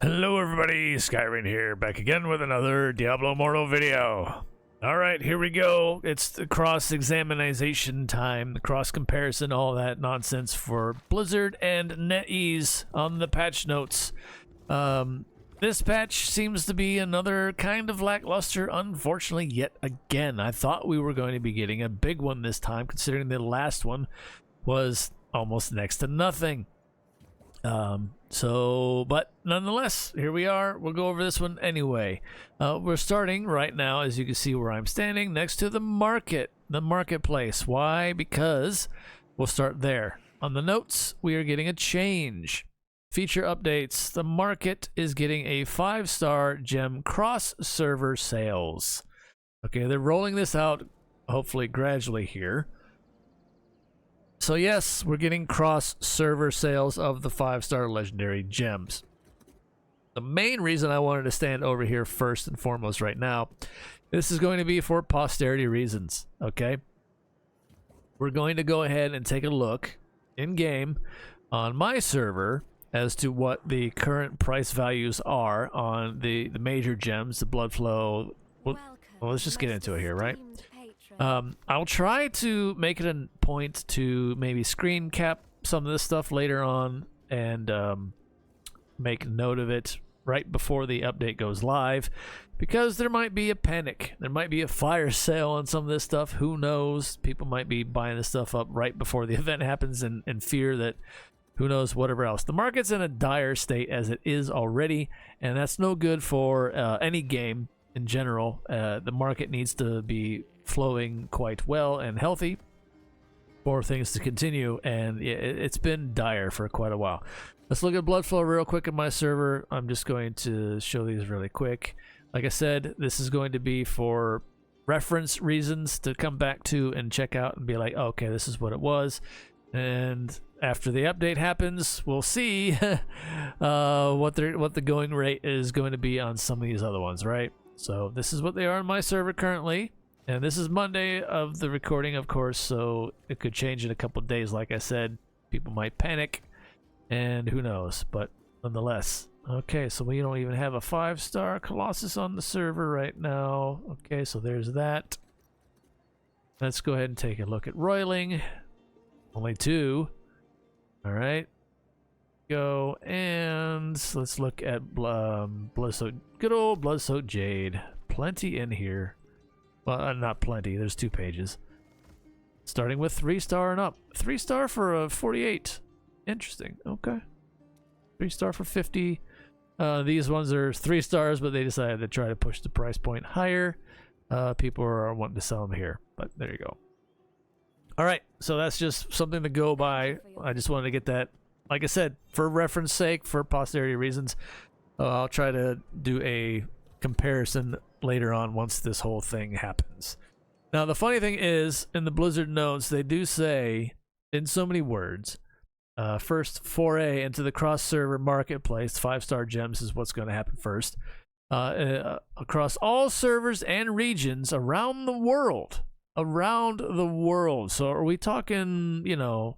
Hello everybody, Skyrim here, back again with another Diablo Immortal video. Alright, here we go. It's the cross-examination time, the cross-comparison, all that nonsense for Blizzard and NetEase on the patch notes. This patch seems to be another kind of lackluster, unfortunately, yet again. I thought we were going to be getting a big one this time, considering the last one was almost next to nothing. But nonetheless, here we are. We'll go over this one anyway. We're starting right now, as you can see where I'm standing, next to the marketplace. Why? Because we'll start there. On the notes, we are getting a change. Feature updates. The market is getting a 5-star gem cross-server sales. Okay, they're rolling this out, hopefully gradually here. So yes, we're getting cross-server sales of the 5-star legendary gems. The main reason I wanted to stand over here first and foremost right now, this is going to be for posterity reasons, okay? We're going to go ahead and take a look in-game on my server as to what the current price values are on the major gems, the blood flow. Well, let's just get into it here, right? I'll try to make it a point to maybe screen cap some of this stuff later on and make note of it right before the update goes live, because there might be a panic. There might be a fire sale on some of this stuff. Who knows? People might be buying this stuff up right before the event happens and fear that who knows whatever else. The market's in a dire state as it is already, and that's no good for any game in general. The market needs to be flowing quite well and healthy for things to continue, and it's been dire for quite a while. Let's look at blood flow real quick in my server. I'm just going to show these really quick. Like I said, this is going to be for reference reasons to come back to and check out and be like, oh, okay, this is what it was. And after the update happens, we'll see what the going rate is going to be on some of these other ones, right? So this is what they are on my server currently. And this is Monday of the recording, of course, so it could change in a couple days. Like I said, people might panic, and who knows, but nonetheless. Okay, so we don't even have a 5-star Colossus on the server right now. Okay, so there's that. Let's go ahead and take a look at roiling. Only 2. All right. Go, and let's look at good old Bloodsoaked Jade. Plenty in here. Well, not plenty. There's 2 pages. Starting with 3-star and up. 3-star for a 48. Interesting. Okay. 3-star for 50. These ones are 3 stars, but they decided to try to push the price point higher. People are wanting to sell them here, but there you go. All right. So that's just something to go by. I just wanted to get that, like I said, for reference sake, for posterity reasons. I'll try to do a comparison later on once this whole thing happens. Now the funny thing is, in the Blizzard notes, they do say in so many words, first foray into the cross-server marketplace, 5-star gems is what's going to happen first, across all servers and regions around the world. So are we talking, you know,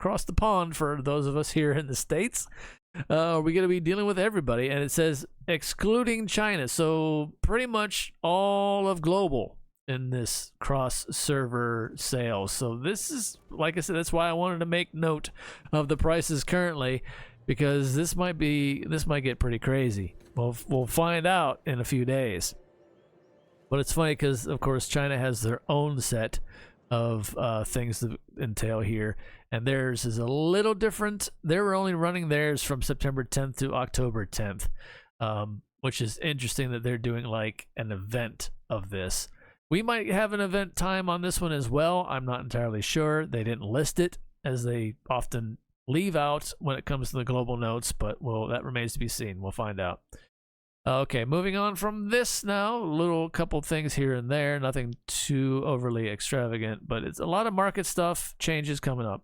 across the pond for those of us here in the States? Are we going to be dealing with everybody? And it says excluding China, so pretty much all of global in this cross-server sale. So this is, like I said, that's why I wanted to make note of the prices currently, because this might get pretty crazy. We'll find out in a few days. But it's funny because, of course, China has their own set of things that entail here, and theirs is a little different. They're only running theirs from September 10th to October 10th, which is interesting that they're doing like an event of this. We might have an event time on this one as well. I'm not entirely sure. They didn't list it, as they often leave out when it comes to the global notes, but well, that remains to be seen. We'll find out. Okay, moving on from this now, a couple things here and there, nothing too overly extravagant, but it's a lot of market stuff, changes coming up.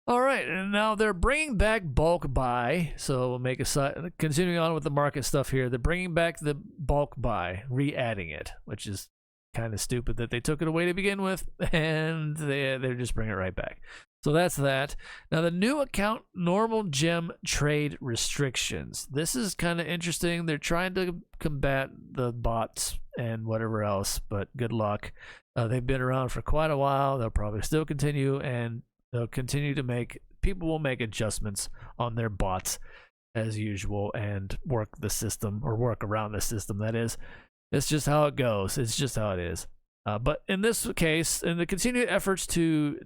All right, and now they're bringing back bulk buy, so we'll make a continuing on with the market stuff here. They're bringing back the bulk buy, re-adding it, which is kind of stupid that they took it away to begin with, and they're just bringing it right back. So that's that. Now the new account normal gem trade restrictions. This is kind of interesting. They're trying to combat the bots and whatever else, but good luck. They've been around for quite a while. They'll probably still continue, and they'll continue to people will make adjustments on their bots as usual and work the system, or work around the system, that is. It's just how it goes. It's just how it is. But in this case, in the continued efforts to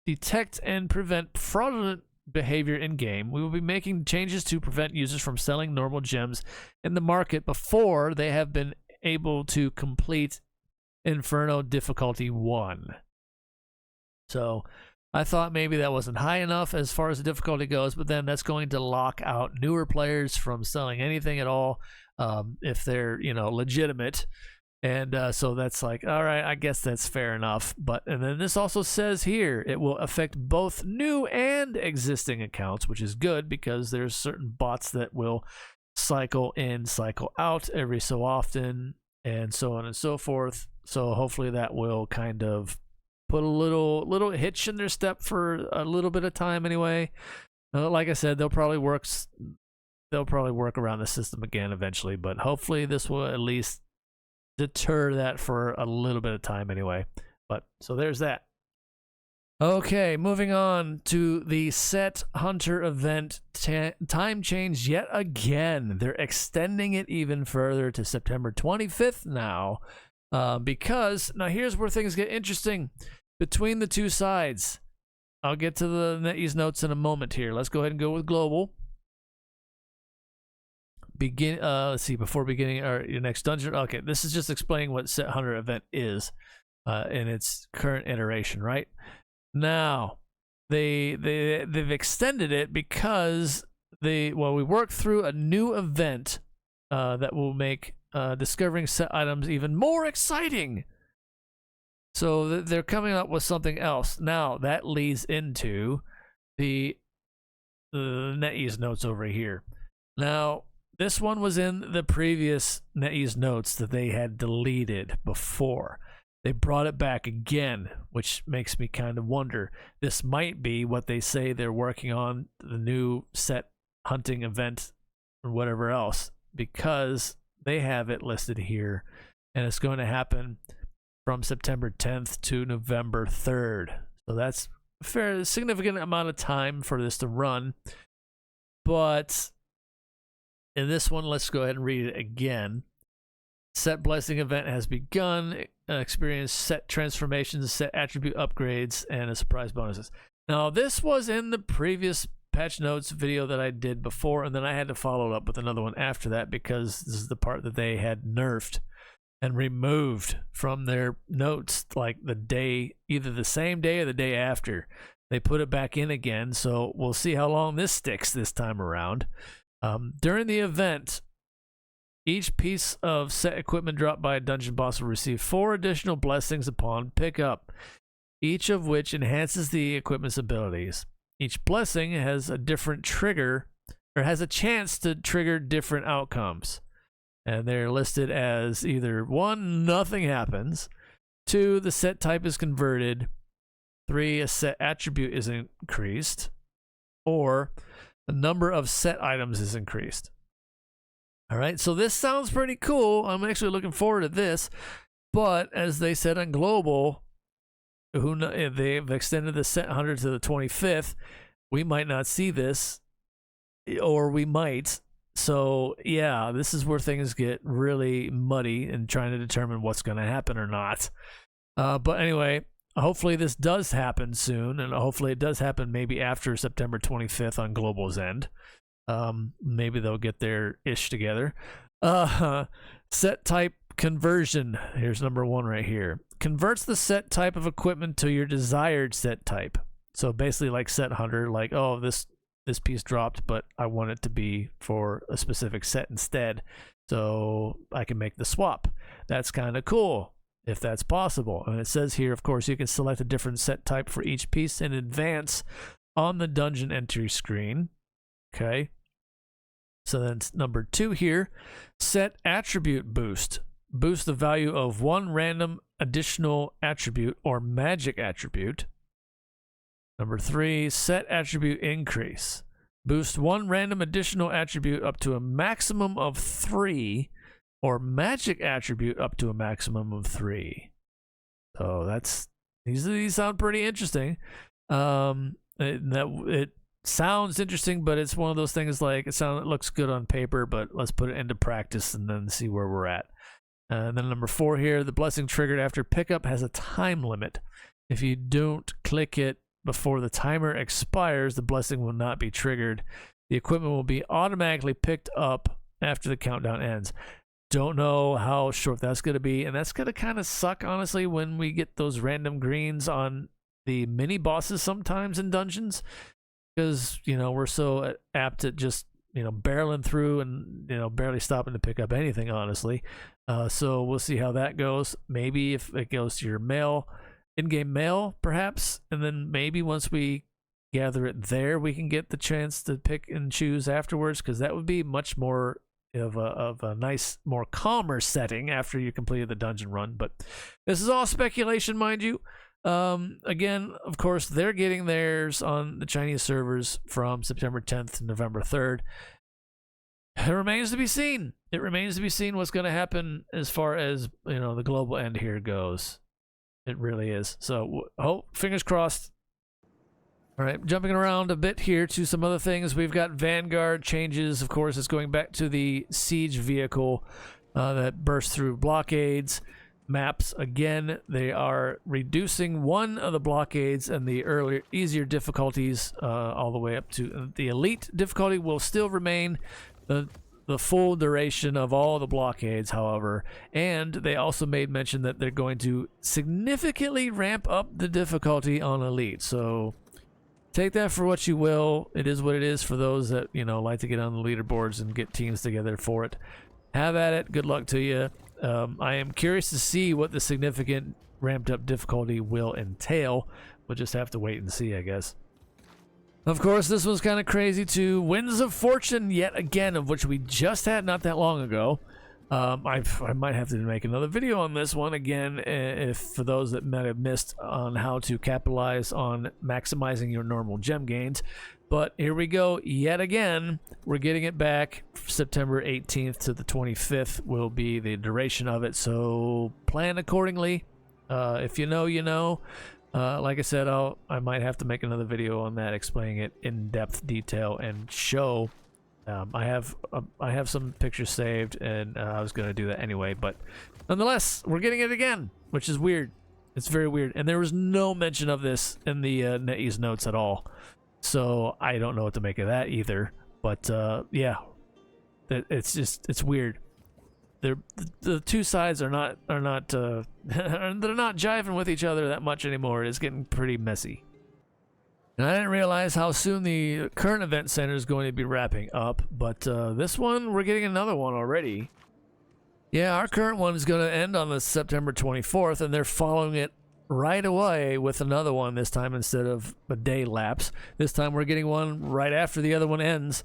detect and prevent fraudulent behavior in game, we will be making changes to prevent users from selling normal gems in the market before they have been able to complete Inferno difficulty 1. So I thought maybe that wasn't high enough as far as the difficulty goes, but then that's going to lock out newer players from selling anything at all if they're, legitimate. And so that's like, all right, I guess that's fair enough. And then this also says here, it will affect both new and existing accounts, which is good because there's certain bots that will cycle in, cycle out every so often, and so on and so forth. So hopefully that will kind of put a little hitch in their step for a little bit of time anyway. Like I said, they'll probably work around the system again eventually, but hopefully this will at least deter that for a little bit of time anyway. But so there's that. Okay, moving on to the Set Hunter event time change yet again. They're extending it even further to September 25th now, because now here's where things get interesting between the two sides. I'll get to the NetEase notes in a moment here. Let's go ahead and go with global. Let's see, before beginning your next dungeon. Okay, this is just explaining what Set Hunter event is in its current iteration, right? Now, they've extended it because we worked through a new event that will make discovering set items even more exciting. So they're coming up with something else. Now, that leads into the NetEase notes over here. Now, this one was in the previous NetEase notes that they had deleted before. They brought it back again, which makes me kind of wonder. This might be what they say they're working on, the new set hunting event or whatever else, because they have it listed here, and it's going to happen from September 10th to November 3rd. So that's a fairly significant amount of time for this to run. But in this one, let's go ahead and read it again. Set blessing event has begun. Experience set transformations, set attribute upgrades, and surprise bonuses. Now, this was in the previous patch notes video that I did before, and then I had to follow it up with another one after that because this is the part that they had nerfed and removed from their notes, like either the same day or the day after. They put it back in again, so we'll see how long this sticks this time around. During the event, each piece of set equipment dropped by a dungeon boss will receive 4 additional blessings upon pickup, each of which enhances the equipment's abilities. Each blessing has a different trigger, or has a chance to trigger different outcomes. And they're listed as either 1, nothing happens, 2, the set type is converted, 3, a set attribute is increased, or the number of set items is increased. All right, so this sounds pretty cool. I'm actually looking forward to this. But as they said on Global, they've extended the Set Hunter to the 25th. We might not see this, or we might. So, yeah, this is where things get really muddy and trying to determine what's going to happen or not. But anyway, hopefully this does happen soon, and hopefully it does happen maybe after September 25th on Global's end. Maybe they'll get their ish together. Set type conversion. Here's number 1 right here. Converts the set type of equipment to your desired set type. So basically like Set Hunter, like, oh, this piece dropped, but I want it to be for a specific set instead. So I can make the swap. That's kind of cool if that's possible. And it says here, of course, you can select a different set type for each piece in advance on the dungeon entry screen. Okay. So then number 2 here, set attribute boost. Boost the value of one random additional attribute or magic attribute. Number 3, set attribute increase. Boost one random additional attribute up to a maximum of 3 or magic attribute up to a maximum of 3. So these sound pretty interesting. It sounds interesting, but it's one of those things like it looks good on paper, but let's put it into practice and then see where we're at. And then number 4 here, the blessing triggered after pickup has a time limit. If you don't click it before the timer expires, the blessing will not be triggered. The equipment will be automatically picked up after the countdown ends. Don't know how short that's going to be, and that's going to kind of suck, honestly, when we get those random greens on the mini bosses sometimes in dungeons, because, you know, we're so apt at just, you know, barreling through and, you know, barely stopping to pick up anything, honestly. So we'll see how that goes. Maybe if it goes to your mail, in-game mail, perhaps, and then maybe once we gather it there, we can get the chance to pick and choose afterwards, because that would be much more of a nice, more calmer setting after you completed the dungeon run. But this is all speculation, mind you. Again, of course, they're getting theirs on the Chinese servers from September 10th to November 3rd. It remains to be seen. It remains to be seen what's going to happen as far as, you know, the global end here goes. It really is. So, fingers crossed. All right, jumping around a bit here to some other things. We've got Vanguard changes. Of course, it's going back to the siege vehicle that bursts through blockades. Maps, again, they are reducing one of the blockades and the earlier, easier difficulties all the way up to the elite difficulty will still remain. The full duration of all the blockades, however, and they also made mention that they're going to significantly ramp up the difficulty on elite. So take that for what you will. It is what it is for those that, you know, like to get on the leaderboards and get teams together for it. Have at it. Good luck to you. I am curious to see what the significant ramped up difficulty will entail. We'll just have to wait and see, I guess. Of course, this was kind of crazy too. Winds of Fortune, yet again, of which we just had not that long ago. I might have to make another video on this one again, if for those that might have missed on how to capitalize on maximizing your normal gem gains. But here we go, yet again, we're getting it back. September 18th to the 25th will be the duration of it, so plan accordingly. If you know, you know. Like I said, I might have to make another video on that, explaining it in depth detail and show. I have some pictures saved, and I was going to do that anyway, but nonetheless, we're getting it again, which is weird. It's very weird, and there was no mention of this in the NetEase notes at all, so I don't know what to make of that either. But yeah, it's weird. The two sides are not they're not jiving with each other that much anymore. It's getting pretty messy. And I didn't realize how soon the current event center is going to be wrapping up, but this one, we're getting another one already. Yeah, our current one is going to end on the September 24th, and they're following it right away with another one this time instead of a day lapse. This time we're getting one right after the other one ends,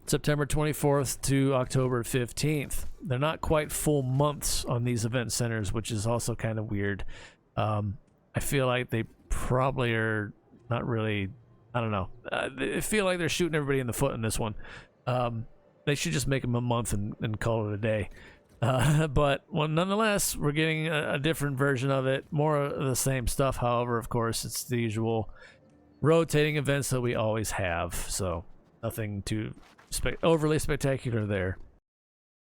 September 24th to October 15th. They're not quite full months on these event centers, which is also kind of weird. I feel like they probably are not really, I don't know. I feel like they're shooting everybody in the foot in this one. They should just make them a month and call it a day. But well, nonetheless, we're getting a different version of it. More of the same stuff, however, of course, it's the usual rotating events that we always have. So nothing too overly spectacular there.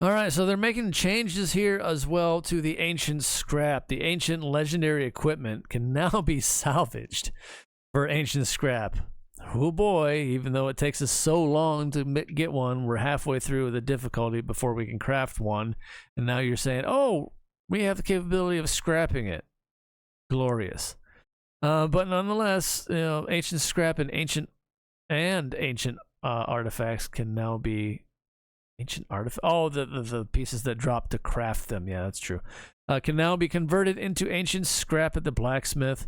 All right, so they're making changes here as well to the ancient scrap. The ancient legendary equipment can now be salvaged for ancient scrap. Oh boy, even though it takes us so long to get one, we're halfway through the difficulty before we can craft one. And now you're saying, oh, we have the capability of scrapping it. Glorious. But nonetheless, you know, ancient scrap and ancient artifacts can now be ancient artifacts. Oh, the pieces that drop to craft them. Yeah, that's true. Can now be converted into ancient scrap at the blacksmith.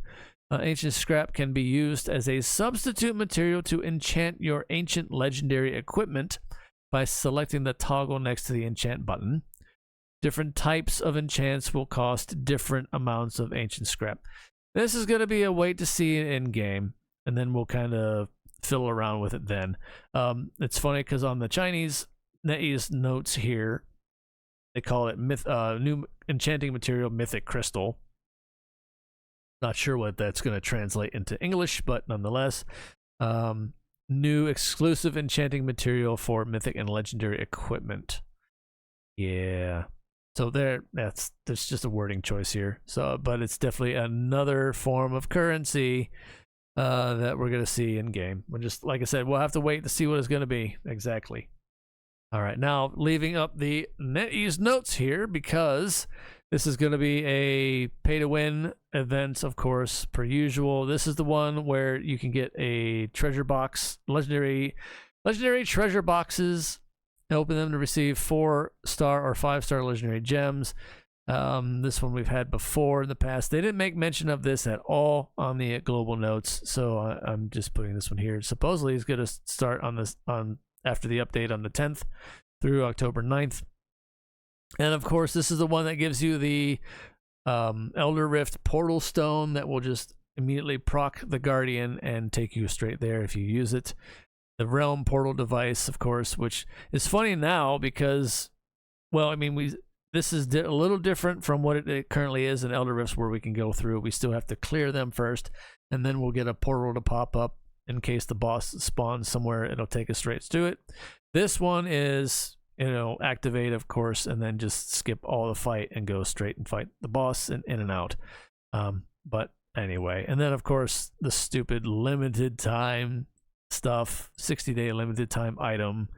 Ancient scrap can be used as a substitute material to enchant your ancient legendary equipment. by selecting the toggle next to the enchant button. Different types of enchants will cost different amounts of ancient scrap. This is going to be a wait to see in game, and then we'll kind of fiddle around with it then. It's funny because on the Chinese NetEase notes here, they call it new enchanting material, mythic crystal. Not sure what that's going to translate into English, but nonetheless, new exclusive enchanting material for mythic and legendary equipment. Yeah. So there's just a wording choice here. So, but it's definitely another form of currency that we're gonna see in game. We're just, like I said, we'll have to wait to see what it's gonna be exactly. All right, now leaving up the NetEase notes here because this is gonna be a pay-to-win event, of course, per usual. This is the one where you can get a treasure box, legendary treasure boxes. Open them to receive 4-star or 5-star legendary gems. This one we've had before in the past. They didn't make mention of this at all on the global notes, so I'm just putting this one here. Supposedly it's going to start on after the update on the 10th through October 9th. And of course, this is the one that gives you the Elder Rift portal stone that will just immediately proc the Guardian and take you straight there if you use it. The Realm portal device, of course, which is funny now because, well, I mean, this is a little different from what it currently is in Elder Rifts, where we can go through. We still have to clear them first, and then we'll get a portal to pop up in case the boss spawns somewhere. It'll take us straight to it. This one is, activate, of course, and then just skip all the fight and go straight and fight the boss and in and out. But anyway, and then of course the stupid limited time stuff, 60-day limited time item,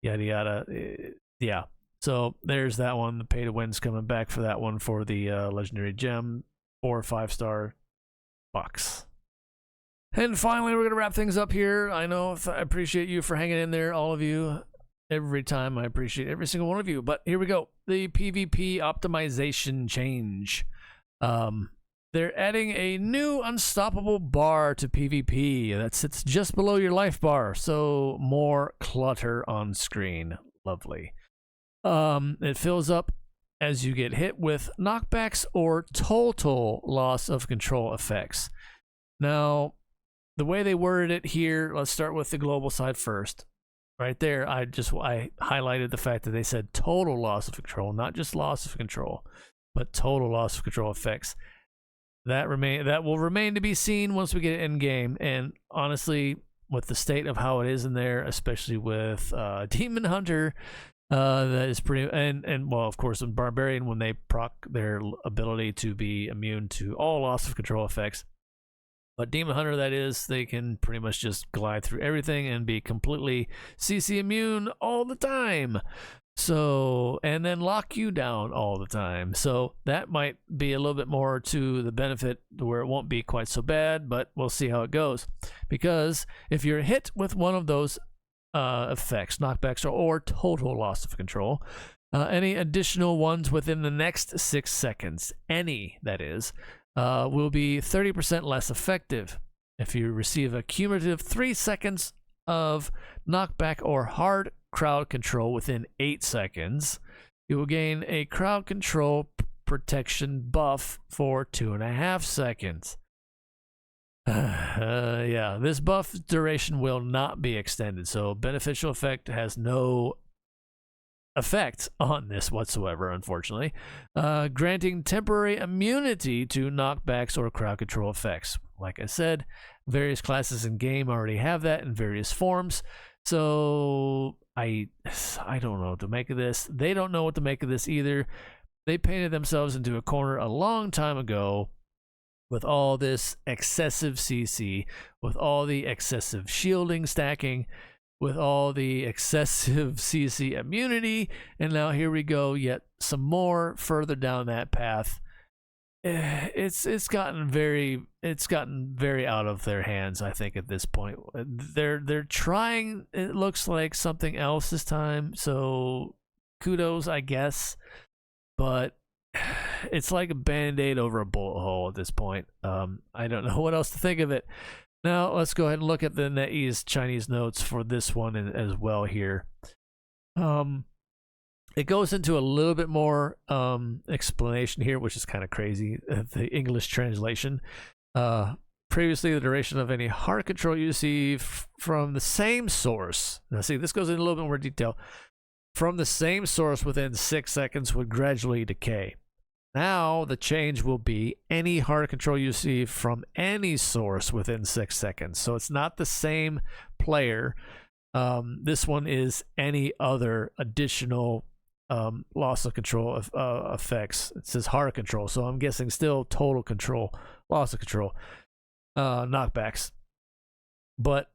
yada yada. Yeah, so there's that one. The pay to win's coming back for that one for the legendary gem 4 or 5-star box. And finally, we're gonna wrap things up here. I know I appreciate you for hanging in there, all of you. Every time I appreciate every single one of you. But here we go. The PvP optimization change. They're adding a new unstoppable bar to PvP that sits just below your life bar, so more clutter on screen. Lovely. It fills up as you get hit with knockbacks or total loss of control effects. Now, the way they worded it here, let's start with the global side first. Right there, I highlighted the fact that they said total loss of control, not just loss of control, but total loss of control effects. That will remain to be seen once we get it in game. And honestly, with the state of how it is in there, especially with Demon Hunter, that is pretty. And well, of course, in Barbarian, when they proc their ability to be immune to all loss of control effects. But Demon Hunter, that is, they can pretty much just glide through everything and be completely CC immune all the time. So, and then lock you down all the time. So that might be a little bit more to the benefit to where it won't be quite so bad, but we'll see how it goes. Because if you're hit with one of those effects, knockbacks or total loss of control, any additional ones within the next 6 seconds, any that is, will be 30% less effective. If you receive a cumulative 3 seconds of knockback or hard crowd control within 8 seconds, you will gain a crowd control protection buff for 2.5 seconds. Yeah, this buff duration will not be extended, so beneficial effect has no effect on this whatsoever, unfortunately. Granting temporary immunity to knockbacks or crowd control effects. Like I said, various classes in game already have that in various forms, so I don't know what to make of this. They don't know what to make of this either. They painted themselves into a corner a long time ago with all this excessive CC, with all the excessive shielding stacking, with all the excessive CC immunity, and now here we go, yet some more further down that path. It's gotten very out of their hands, I think, at this point. They're trying, it looks like, something else this time, so kudos, I guess, but it's like a band-aid over a bullet hole at this point. I don't know what else to think of it. Now let's go ahead and look at the NetEase Chinese notes for this one as well here. It goes into a little bit more explanation here, which is kind of crazy. The English translation. Previously, the duration of any heart control you receive from the same source. Now, see, this goes into a little bit more detail. From the same source within 6 seconds would gradually decay. Now, the change will be any heart control you receive from any source within 6 seconds. So it's not the same player. This one is any other additional loss of control effects. It says heart control, so I'm guessing still total control, loss of control, knockbacks. But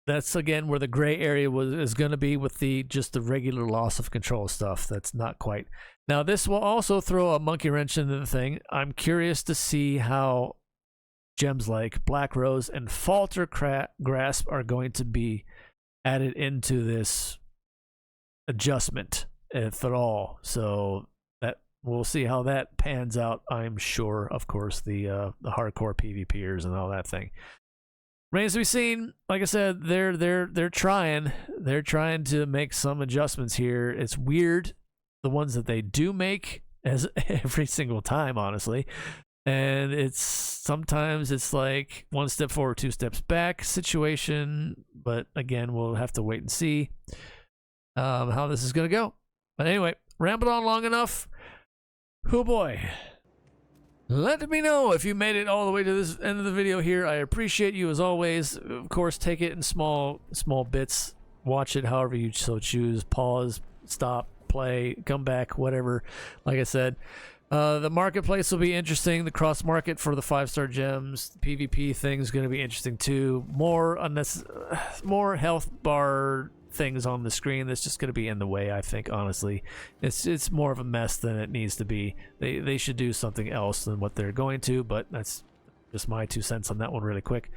that's again where the gray area is going to be with just the regular loss of control stuff. That's not quite. Now this will also throw a monkey wrench into the thing. I'm curious to see how gems like Black Rose and Falter Grasp are going to be added into this adjustment, if at all. So that we'll see how that pans out. I'm sure, of course, the hardcore PvPers and all that thing. Remains to be seen. Like I said, they're trying to make some adjustments here. It's weird, the ones that they do make, as every single time, honestly. And it's sometimes it's like 1 step forward, 2 steps back situation. But again, we'll have to wait and see how this is gonna go. But anyway, rambled on long enough. Oh boy. Let me know if you made it all the way to this end of the video here. I appreciate you as always. Of course, take it in small bits. Watch it however you so choose. Pause, stop, play, come back, whatever. Like I said, the marketplace will be interesting. The cross market for the 5-star gems, the PvP thing is going to be interesting too. More health bar things on the screen that's just going to be in the way. I think honestly it's more of a mess than it needs to be. They should do something else than what they're going to, but that's just my 2 cents on that one really quick.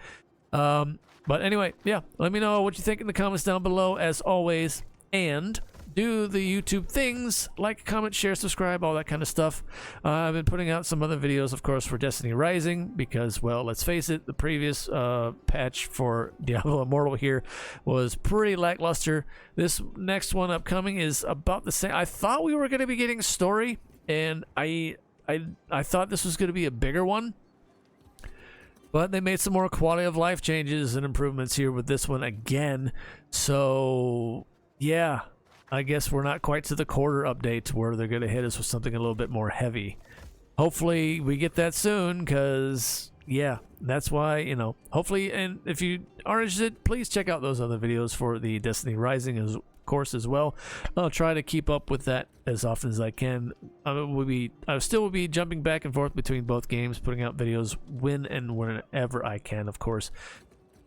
But anyway, yeah, let me know what you think in the comments down below as always, and do the YouTube things, like, comment, share, subscribe, all that kind of stuff. I've been putting out some other videos, of course, for Destiny Rising, because, well, let's face it, the previous patch for Diablo Immortal here was pretty lackluster. This next one upcoming is about the same. I thought we were going to be getting story, and I thought this was going to be a bigger one. But they made some more quality of life changes and improvements here with this one again. So, yeah. I guess we're not quite to the quarter update where they're going to hit us with something a little bit more heavy. Hopefully we get that soon, because, yeah, that's why, you know, hopefully, and if you are interested, please check out those other videos for the Destiny Rising, of course, as well. I'll try to keep up with that as often as I can. I still will be jumping back and forth between both games, putting out videos when and whenever I can, of course.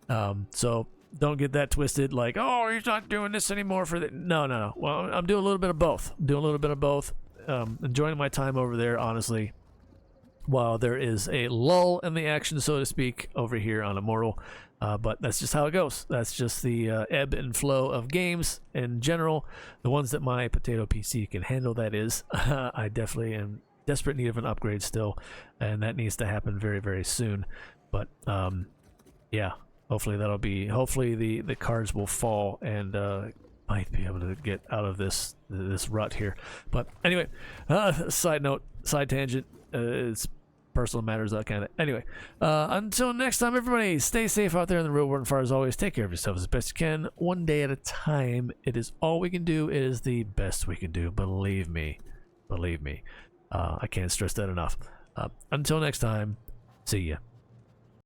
So don't get that twisted, like, oh, he's not doing this anymore for the... No. Well, I'm doing a little bit of both. Enjoying my time over there, honestly, while there is a lull in the action, so to speak, over here on Immortal. But that's just how it goes. That's just the ebb and flow of games in general. The ones that my potato PC can handle, that is. I definitely am desperate need of an upgrade still, and that needs to happen very, very soon. But, yeah. Hopefully the cards will fall, and might be able to get out of this rut here. But anyway, side note, side tangent, it's personal matters, that kind of. Anyway, until next time, everybody, stay safe out there in the real world, and far as always, take care of yourself as best you can, one day at a time. It is all we can do. It is the best we can do. Believe me. I can't stress that enough. Until next time, see ya.